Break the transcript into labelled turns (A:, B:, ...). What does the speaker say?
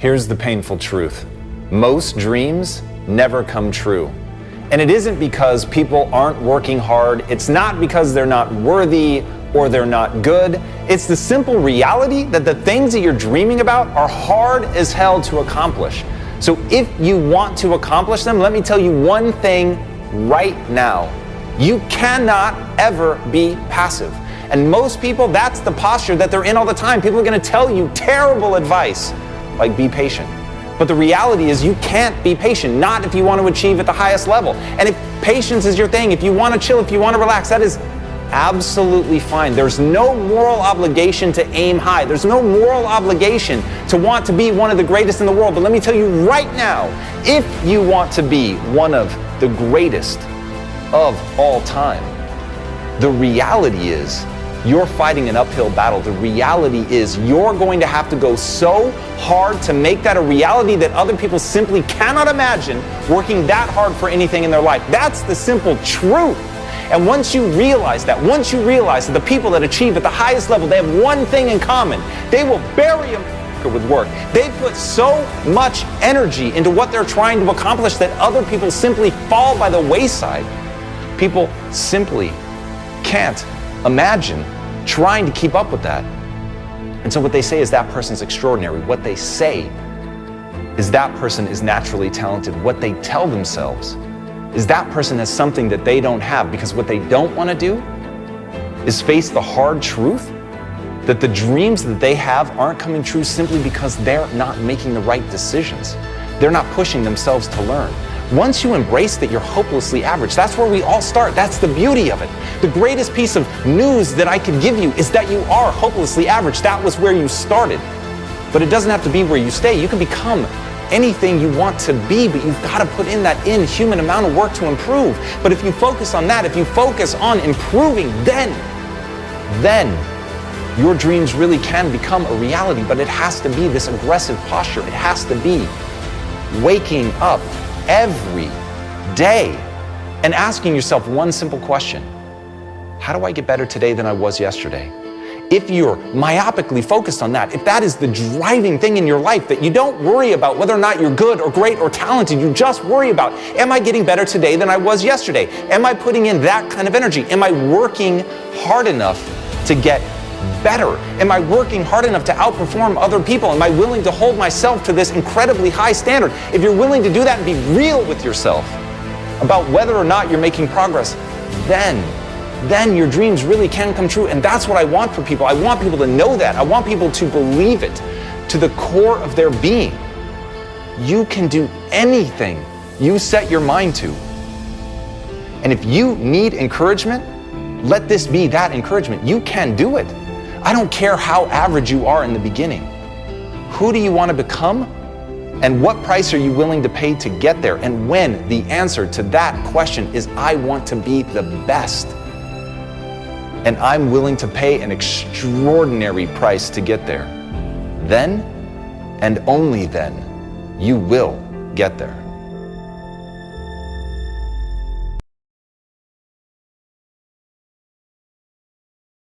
A: Here's the painful truth. Most dreams never come true. And it isn't because people aren't working hard. It's not because they're not worthy or they're not good. It's the simple reality that the things that you're dreaming about are hard as hell to accomplish. So if you want to accomplish them, let me tell you one thing right now. You cannot ever be passive. And most people, that's the posture that they're in all the time. People are going to tell you terrible advice, like be patient. But the reality is you can't be patient, not if you want to achieve at the highest level. And if patience is your thing, if you want to chill, if you want to relax, that is absolutely fine. There's no moral obligation to aim high. There's no moral obligation to want to be one of the greatest in the world. But let me tell you right now, if you want to be one of the greatest of all time, the reality is you're fighting an uphill battle. The reality is you're going to have to go so hard to make that a reality that other people simply cannot imagine working that hard for anything in their life. That's the simple truth. And once you realize that the people that achieve at the highest level, they have one thing in common. They will bury a with work. They put so much energy into what they're trying to accomplish that other people simply fall by the wayside. People simply can't imagine trying to keep up with that. And so what they say is that person's extraordinary. What they say is that person is naturally talented. What they tell themselves is that person has something that they don't have, because what they don't want to do is face the hard truth that the dreams that they have aren't coming true simply because they're not making the right decisions. They're not pushing themselves to learn. Once you embrace that you're hopelessly average, that's where we all start. That's the beauty of it. The greatest piece of news that I could give you is that you are hopelessly average. That was where you started. But it doesn't have to be where you stay. You can become anything you want to be, but you've got to put in that inhuman amount of work to improve. But if you focus on that, if you focus on improving, then your dreams really can become a reality. But it has to be this aggressive posture. It has to be waking up every day and asking yourself one simple question. How do I get better today than I was yesterday? If you're myopically focused on that, if that is the driving thing in your life, that you don't worry about whether or not you're good or great or talented, you just worry about, am I getting better today than I was yesterday? Am I putting in that kind of energy? Am I working hard enough to get better? Am I working hard enough to outperform other people? Am I willing to hold myself to this incredibly high standard? If you're willing to do that and be real with yourself about whether or not you're making progress, then your dreams really can come true. And that's what I want for people. I want people to know that. I want people to believe it to the core of their being. You can do anything you set your mind to. And if you need encouragement, let this be that encouragement. You can do it. I don't care how average you are in the beginning. Who do you want to become? And what price are you willing to pay to get there? And when the answer to that question is, I want to be the best, and I'm willing to pay an extraordinary price to get there, then, and only then, you will get there.